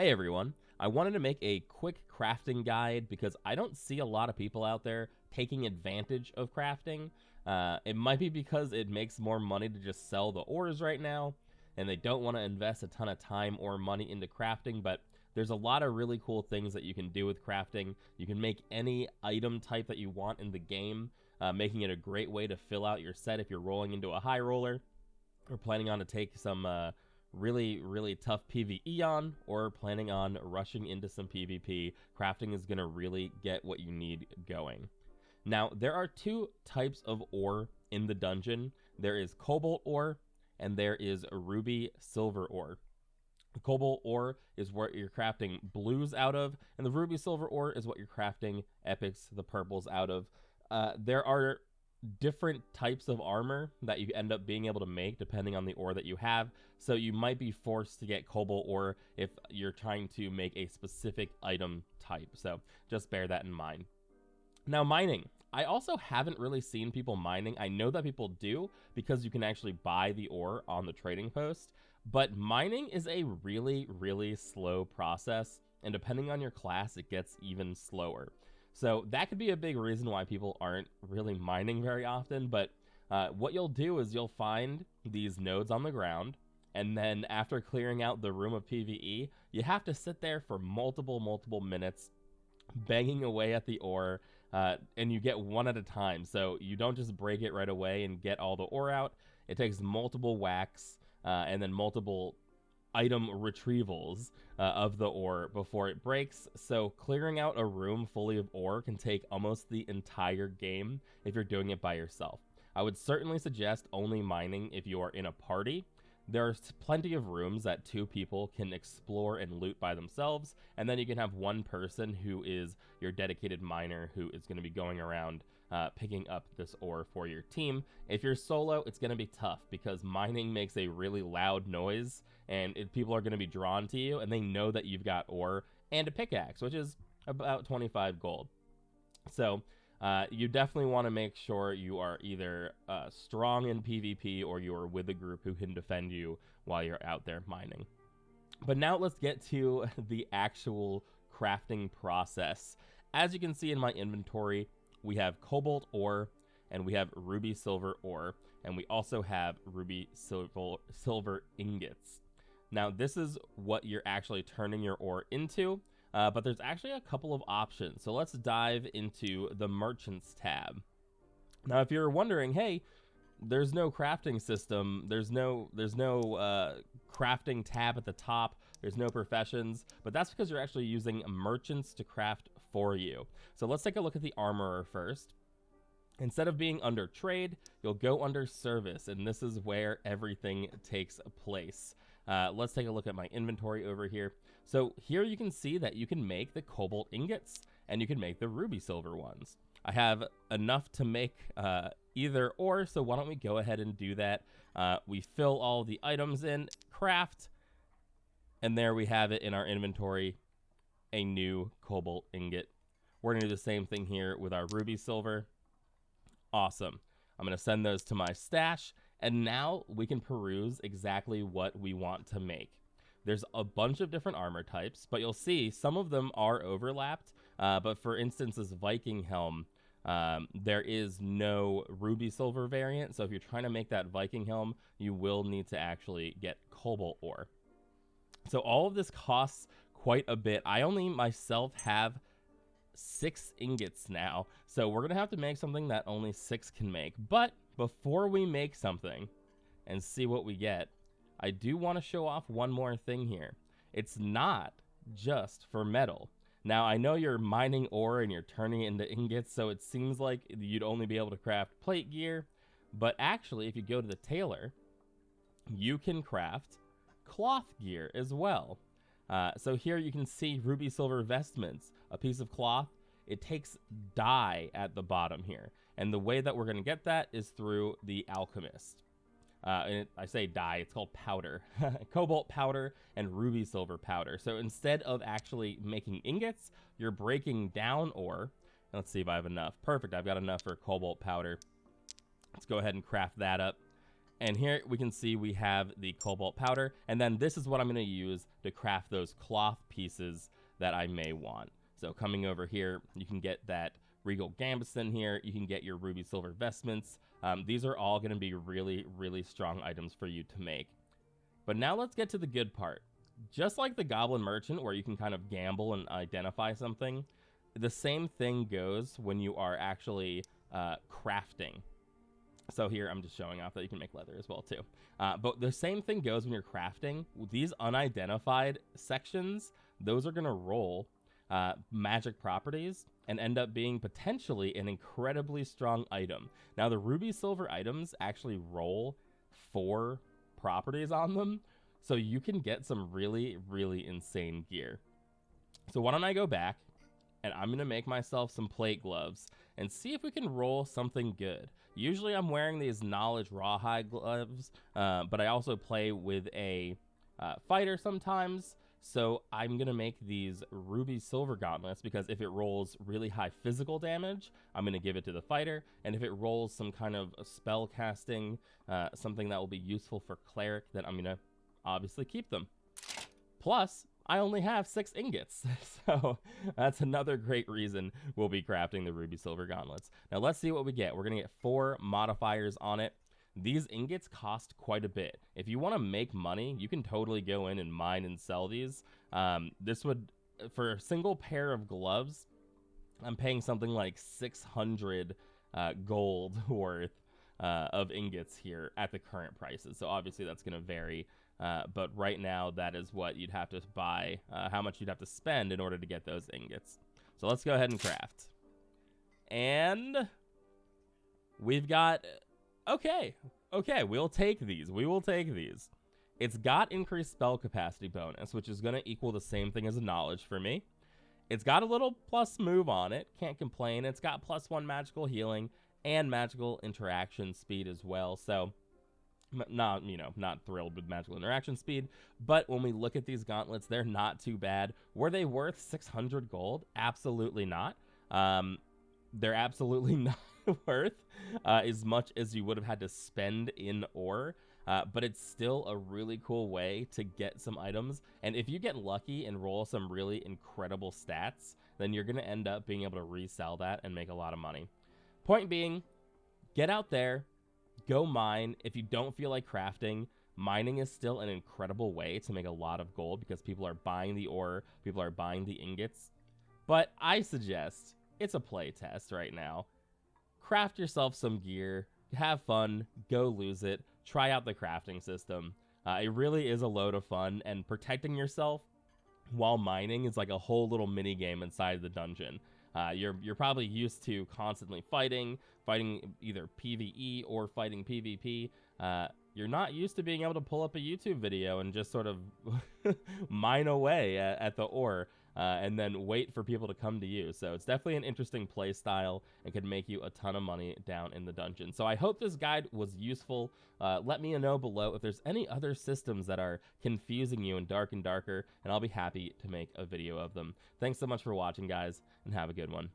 Hey everyone, I wanted to make a quick crafting guide because I don't see a lot of people out there taking advantage of crafting. It might be because it makes more money to just sell the ores right now, and they don't want to invest a ton of time or money into crafting, but there's a lot of really cool things that you can do with crafting. You can make any item type that you want in the game, making it a great way to fill out your set if you're rolling into a high roller or planning on to take some really tough PvE on, or planning on rushing into some PvP. Crafting is going to really get what you need going. Now, there are two types of ore in the dungeon. There is cobalt ore and there is ruby silver ore. The cobalt ore is what you're crafting blues out of, and the ruby silver ore is what you're crafting epics, the purples, out of. There are different types of armor that you end up being able to make depending on the ore that you have. So you might be forced to get cobalt ore if you're trying to make a specific item type. So just bear that in mind. Now, mining. I also haven't really seen people mining. I know that people do because you can actually buy the ore on the trading post, but mining is a really slow process, and depending on your class, it gets even slower. So that could be a big reason why people aren't really mining very often. But what you'll do is you'll find these nodes on the ground, and then after clearing out the room of PvE, you have to sit there for multiple minutes banging away at the ore, and you get one at a time. So you don't just break it right away and get all the ore out. It takes multiple whacks and then multiple item retrievals of the ore before it breaks. So clearing out a room fully of ore can take almost the entire game if you're doing it by yourself. I would certainly suggest only mining if you are in a party. There's plenty of rooms that two people can explore and loot by themselves, and then you can have one person who is your dedicated miner who is going to be going around picking up this ore for your team. If you're solo, it's going to be tough because mining makes a really loud noise, and people are going to be drawn to you, and they know that you've got ore and a pickaxe, which is about 25 gold. So you definitely want to make sure you are either strong in PvP or you are with a group who can defend you while you're out there mining. But now let's get to the actual crafting process. As you can see in my inventory, we have cobalt ore and we have ruby silver ore, and we also have ruby silver ingots. Now, this is what you're actually turning your ore into. But there's actually a couple of options. So let's dive into the merchants tab. Now, if you're wondering, hey, there's no crafting system, there's no crafting tab at the top, there's no professions, but that's because you're actually using merchants to craft for you. So let's take a look at the armorer first. Instead of being under trade, you'll go under service, and this is where everything takes place. Let's take a look at my inventory over here. So here you can see that you can make the cobalt ingots and you can make the ruby silver ones. I have enough to make either or, so why don't we go ahead and do that. We fill all the items in, craft, and there we have it in our inventory, a new cobalt ingot. We're gonna do the same thing here with our ruby silver. Awesome. I'm gonna send those to my stash, and now we can peruse exactly what we want to make. There's a bunch of different armor types, but you'll see some of them are overlapped. But for instance, this Viking helm, there is no ruby silver variant. So if you're trying to make that Viking helm, you will need to actually get cobalt ore. So all of this costs quite a bit. I only myself have 6 ingots now. So we're going to have to make something that only 6 can make. But before we make something and see what we get, I do want to show off one more thing here. It's not just for metal. Now, I know you're mining ore and you're turning it into ingots, so it seems like you'd only be able to craft plate gear. But actually, if you go to the tailor, you can craft cloth gear as well. So here you can see ruby silver vestments, a piece of cloth. It takes dye at the bottom here. And the way that we're going to get that is through the alchemist. I say dye, it's called powder. Cobalt powder and ruby silver powder. So instead of actually making ingots, you're breaking down ore. Let's see if I have enough. Perfect, I've got enough for cobalt powder. Let's go ahead and craft that up. And here we can see we have the cobalt powder, and then this is what I'm going to use to craft those cloth pieces that I may want. So coming over here, you can get that Regal Gambeson here, you can get your ruby silver vestments. These are all going to be really, really strong items for you to make. But now let's get to the good part. Just like the Goblin Merchant, where you can kind of gamble and identify something, the same thing goes when you are actually crafting. So here I'm just showing off that you can make leather as well too. But the same thing goes when you're crafting. These unidentified sections, those are going to roll magic properties and end up being potentially an incredibly strong item. Now the ruby silver items actually roll 4 properties on them, so you can get some really, really insane gear. So why don't I go back and I'm going to make myself some plate gloves and see if we can roll something good. Usually I'm wearing these knowledge rawhide gloves, but I also play with a fighter sometimes. So I'm going to make these ruby silver gauntlets because if it rolls really high physical damage, I'm going to give it to the fighter. And if it rolls some kind of spell casting, something that will be useful for cleric, then I'm going to obviously keep them. Plus, I only have 6 ingots, so that's another great reason we'll be crafting the ruby silver gauntlets. Now let's see what we get. We're going to get 4 modifiers on it. These ingots cost quite a bit. If you want to make money, you can totally go in and mine and sell these. This would, for a single pair of gloves, I'm paying something like 600 gold worth of ingots here at the current prices. So obviously that's going to vary. But right now, that is what you'd have to buy, how much you'd have to spend in order to get those ingots. So let's go ahead and craft. And we've got, okay, we'll take these. We will take these. It's got increased spell capacity bonus, which is going to equal the same thing as a knowledge for me. It's got a little plus move on it. Can't complain. It's got +1 magical healing and magical interaction speed as well. So not thrilled with magical interaction speed, but when we look at these gauntlets, they're not too bad. Were they worth 600 gold? Absolutely not. They're absolutely not worth as much as you would have had to spend in ore, but it's still a really cool way to get some items. And if you get lucky and roll some really incredible stats, then you're going to end up being able to resell that and make a lot of money. Point being, get out there, go mine. If you don't feel like crafting, mining is still an incredible way to make a lot of gold because people are buying the ore, people are buying the ingots. But I suggest, it's a play test right now. Craft yourself some gear, have fun, go lose it, try out the crafting system. It really is a load of fun, and protecting yourself while mining is like a whole little mini game inside the dungeon. You're probably used to constantly fighting either PvE or fighting PvP. You're not used to being able to pull up a YouTube video and just sort of mine away at the ore and then wait for people to come to you. So it's definitely an interesting play style and could make you a ton of money down in the dungeon. So I hope this guide was useful. Let me know below if there's any other systems that are confusing you in Dark and Darker, and I'll be happy to make a video of them. Thanks so much for watching, guys, and have a good one.